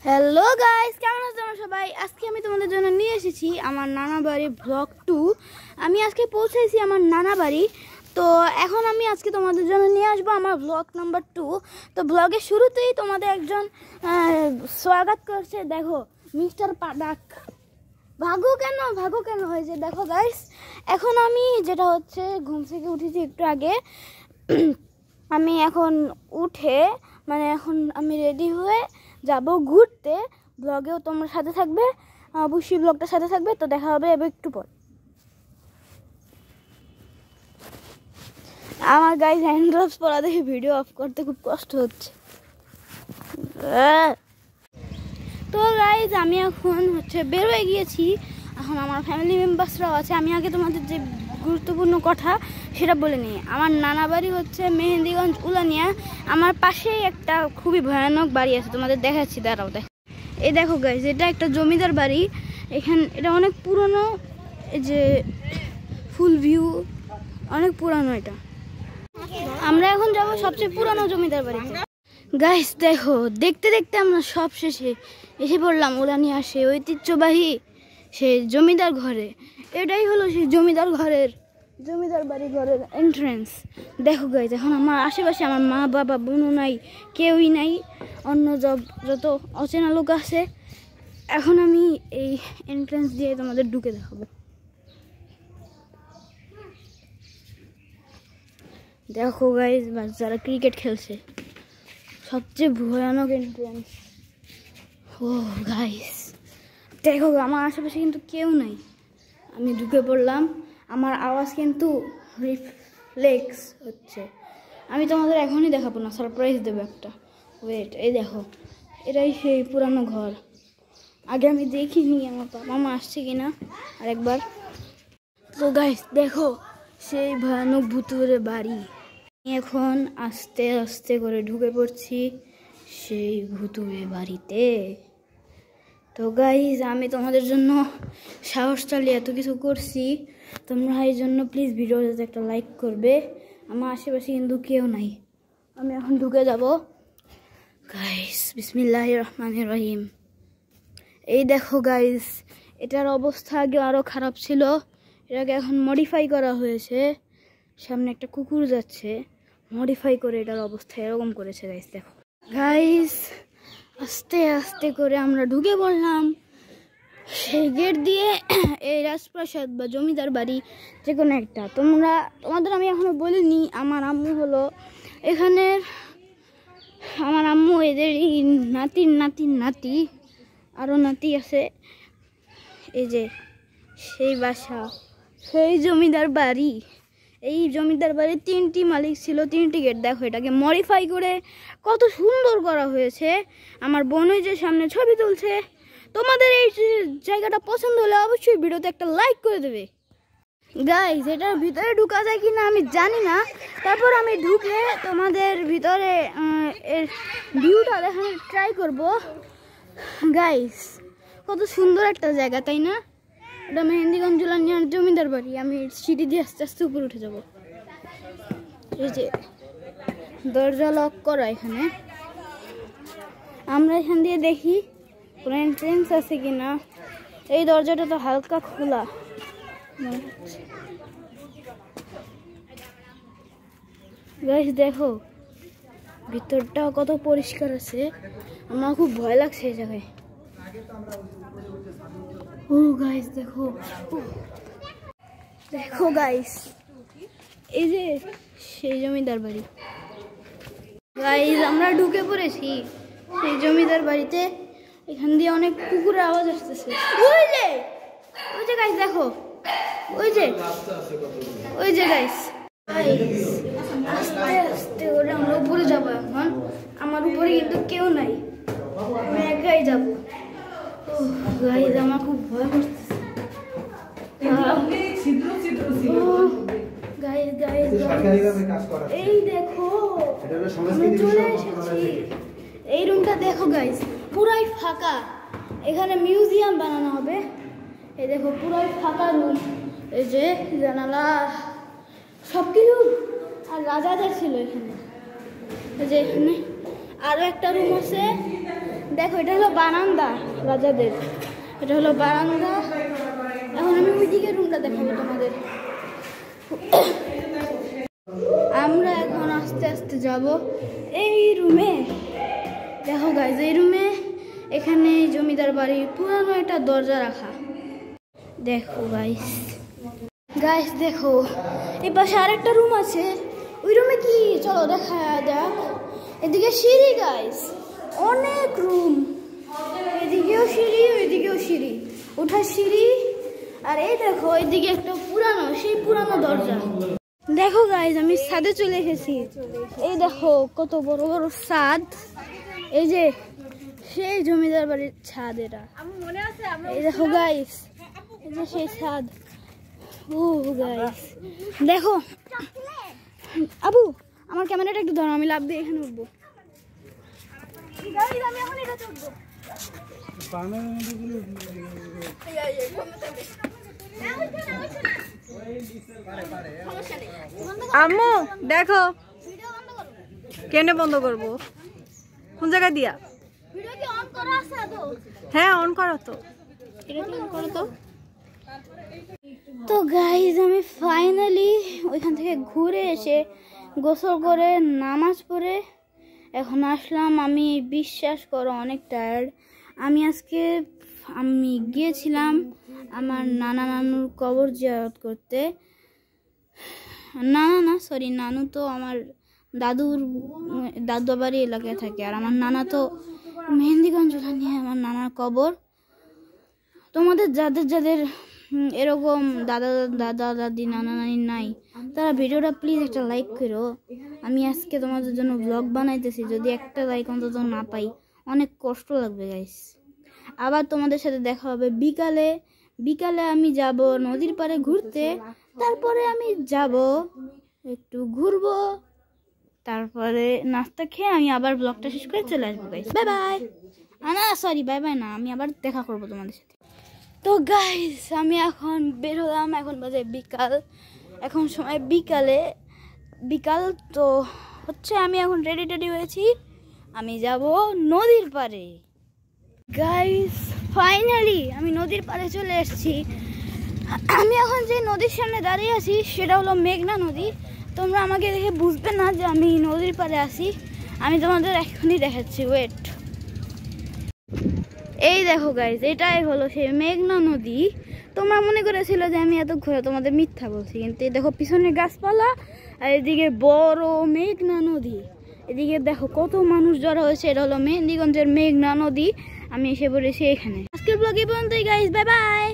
Hello guys, কেমন আছো তোমরা সবাই? আজকে আমি তোমাদের জন্য নিয়ে এসেছি আমার নানা বাড়ি ব্লগ 2। আমি আজকে পৌঁছেছি আমার নানা বাড়ি। তো এখন আমি আজকে তোমাদের জন্য নিয়ে আসবো আমার ব্লগ নাম্বার 2। তো ব্লগের শুরুতেই তোমাদের একজন স্বাগত করছে, দেখো মিস্টার পাডাক। ভাগো কেন হয়েছে দেখো গাইস। এখন আমি যেটা হচ্ছে ঘুম থেকে উঠেছি একটু আগে। আমি এখন উঠে এখন আমি রেডি হয়ে যাব ঘুরতে। ব্লগেও তোমরা সাথে থাকবে, অবশ্যই ব্লগটার সাথে থাকবে। তো দেখা হবে এবার একটু পর। আমার গাইজ হ্যান্ড গ্লাভস পরা দেখে ভিডিও অফ করতে খুব কষ্ট হচ্ছে। তো গাইজ আমি এখন বের হয়ে গিয়েছি। এখন আমার ফ্যামিলি মেম্বার্সরাও আছে। আমি আগে তোমাদের যে গুরুত্বপূর্ণ কথা সেটা বলে নিই। আমার নানা বাড়ি হচ্ছে মেহেন্দিগঞ্জ উলানিয়া। আমার পাশেই একটা খুবই ভয়ানক বাড়ি আছে, তোমাদের দেখাচ্ছি, দাঁড়াও দেখ। এই দেখো গাইজ, এটা একটা জমিদার বাড়ি। এটা অনেক পুরনো, এই যে ফুল ভিউ, অনেক পুরানো। এটা আমরা এখন যাব সবচেয়ে পুরানো জমিদার বাড়িতে। গাইস দেখো, দেখতে দেখতে আমরা সব শেষে এসে পড়লাম উলানিয়া সেই ঐতিহ্যবাহী সেই জমিদার ঘরে। এটাই হলো সেই জমিদার বাড়ি ঘরের এন্ট্রেন্স। দেখো গাইস, এখন আমার আশেপাশে আমার মা বাবা বোনও নাই, কেউই নাই, অন্য যত অচেনা লোক আছে। এখন আমি এই এন্ট্রেন্স দিয়ে তোমাদের ঢুকে দেখাবো। দেখো গাইস, যারা ক্রিকেট খেলছে, সবচেয়ে ভয়ানক এন্ট্রেন্স। ও গাইস দেখো, আমার আশেপাশে কিন্তু কেউ নাই। আমি ঢুকে পড়লাম, আমার আওয়াজ কিন্তু রিফ্লেক্স হচ্ছে। আমি তোমাদের এখনই দেখাবো না, সারপ্রাইজ দেবো একটা। ওয়েট, এই দেখো, এটাই সেই পুরানো ঘর। আগে আমি দেখিনি আমার বাবা মা আসছে কিনা আরেকবার। তো গাইস দেখো, সেই ভয়ানক ভুতুরে বাড়ি। এখন আস্তে আস্তে করে ঢুকে পড়ছি সেই ভুতুরে বাড়িতে। তো গাইজ, আমি তোমাদের জন্য সাহস চালিয়ে এত কিছু করছি, তোমরা এই জন্য প্লিজ ভিডিওতে একটা লাইক করবে। আমার আশেপাশে কিন্তু কেউ নাই। আমি এখন ঢুকে যাব গাইজ। বিসমিল্লাহির রহমানির রহিম। এই দেখো গাইজ, এটার অবস্থা আগে আরও খারাপ ছিল, এটাকে এখন মডিফাই করা হয়েছে। সামনে একটা কুকুর যাচ্ছে, মডিফাই করে এটার অবস্থা এরকম করেছে গাইজ। দেখো গাইজ, আস্তে আস্তে করে আমরা ঢুকে পড়লাম সেই গেট দিয়ে। এই রাজপ্রাসাদ বা জমিদার বাড়ি যে কোনো একটা। তোমাদের আমি এখনো বলিনি, আমার আম্মু হলো এখানের, আমার আম্মু এদেরই নাতি আরও নাতি আছে। এই যে সেই বাসা, সেই জমিদার বাড়ি। এই জমিদার বাড়ির 3টি মালিক ছিল, 3টি গেট। দেখো, এটাকে মডিফাই করে কত সুন্দর করা হয়েছে। আমার বোন যে সামনে ছবি তুলছে। তোমাদের এই জায়গাটা পছন্দ হলে অবশ্যই ভিডিওতে একটা লাইক করে দেবে গাইস। এটার ভিতরে ঢুকা যায় কিনা আমি জানি না, তারপর আমি ঢুকে তোমাদের ভিতরে এর ভিউটা দেখানোর ট্রাই করব গাইস। কত সুন্দর একটা জায়গা, তাই না? এটা মেহেন্দিগঞ্জ উলানিয়ার জমিদার বাড়ি। আমি সিঁড়ি দিয়ে আস্তে আস্তে উপরে উঠে যাব। এই যে দরজা লক করা, এখানে আমরা এখান দিয়ে দেখি কোনো এন্ট্রেন্স আছে কিনা। এই দরজাটা তো হালকা খোলা মনে হচ্ছে। গাইস দেখো, ভিতরটাও কত পরিষ্কার আছে। আমার খুব ভয় লাগছে এই জায়গায়। ও গাইস দেখো, দেখো গাইস, এই যে সেই জমিদার বাড়ি। গাইস, আমরা ঢুকে পড়েছি সেই জমিদার বাড়িতে। এখান দিয়ে অনেক কুকুরের আওয়াজ আসতেছে। ওই যে গাইস দেখো, ওই যে গাইস। আস্তে আস্তে করে আমরা উপরে যাবো। এখন আমার উপরে কিন্তু কেউ নাই, আমি একাই যাবো। গাইস, আমার খুব ভয় করতেছে। এই দেখো, চলে এসেছি। এই রুমটা দেখো গাইস, পুরাই ফাঁকা। এখানে মিউজিয়াম বানানো হবে। এই দেখো, পুরাই ফাঁকা রুম। এই যে জানালা, সবকিছু। আর রাজাদের ছিল এখানে। এই যে এখানে আরো একটা রুম আছে, দেখো এটা হলো বারান্দা রাজাদের, এটা হলো বারান্দা। এখন আমি ওইদিকে রুমটা দেখাবো তোমাদের। আমরা এখন আস্তে আস্তে যাব এই রুমে। দেখো গাইজ এই রুমে এখানে জমিদার বাড়ির পুরানো একটা দরজা রাখা। দেখো গাইজ, গাইজ দেখো এই পাশে আরেকটা রুম আছে, ওই রুমে কি চলো দেখা যাক। এদিকে সিঁড়ি গাইজ, অনেক রুম, এদিকেও সিঁড়ি ওইদিকেও সিঁড়ি, ওঠার সিঁড়ি। আর এই দেখো এইদিকে একটা পুরানো, সেই পুরানো দরজা। দেখো গাইজ আমি ছাদে চলে এসেছি। এই দেখো কত বড় বড় ছাদ, এই যে সেই জমিদার বাড়ির ছাদ এটা। এই দেখো গাইজ, এই যে সেই ছাদ। ও গাইজ দেখো, আবু আমার ক্যামেরাটা একটু ধরো, আমি লাভ দিয়ে এখানে উঠবো। আম্মু দেখো, কেন বন্ধ করবো? কোন জায়গা দিয়া? হ্যাঁ অন করো তো। তো গাইজ আমি ফাইনালি ওইখান থেকে ঘুরে এসে গোসল করে নামাজ পড়ে এখন আসলাম। আমি বিশ্বাস করো অনেক টায়ার্ড। আমি গিয়েছিলাম আমার নানা নানুর কবর জিয়ারত করতে। নানু তো আমার দাদু বাড়ি এলাকায় থাকে, আর আমার নানা তো মেহেন্দিগঞ্জ নিয়ে আমার নানার কবর। তোমাদের যাদের এরকম দাদা দাদি নানা নানি নাই, তারা ভিডিওটা প্লিজ একটা লাইক করো। আমি আজকে তোমাদের জন্য ব্লগ বানাইতেছি, যদি একটা লাইক অন্তত না পাই অনেক কষ্ট লাগবে গাইস। আবার তোমাদের সাথে দেখা হবে বিকালে আমি যাব নদীর পাড়ে ঘুরতে। তারপরে আমি যাব একটু ঘুরবো, তারপরে নাস্তা খেয়ে আমি আবার ব্লগটা শেষ করে চলে আসবো guys. Bye bye. Bye bye না, আমি আবার দেখা করবো তোমাদের সাথে। তো গাইস আমি এখন বের হলাম, এখন বাজে বিকাল, এখন সময় বিকাল তো হচ্ছে। আমি এখন রেডি হয়েছি, আমি যাব নদীর পাড়ে। গাইস ফাইনালি আমি নদীর পাড়ে চলে এসেছি। আমি এখন যে নদীর সামনে দাঁড়িয়ে আছি সেটা হলো মেঘনা নদী। তোমরা আমাকে দেখে বুঝবে না যে আমি নদীর পাড়ে আছি, আমি তোমাদের এখনই দেখাচ্ছি, ওয়েট। এই দেখো গাইজ, এটাই হলো সেই মেঘনা নদী। তোমরা মনে করেছিল যে আমি এত ঘুরে তোমাদের মিথ্যা বলছি, কিন্তু এই দেখো পিছনে গাছপালা, আর এদিকে বড় মেঘনা নদী। এদিকে দেখো কত মানুষ জড়ো হয়েছে, এটা হলো মেহেন্দিগঞ্জের মেঘনা নদী। আমি এসে পড়েছি এখানে। আজকের ব্লগ এই পর্যন্তই গাইজ, বাই বাই।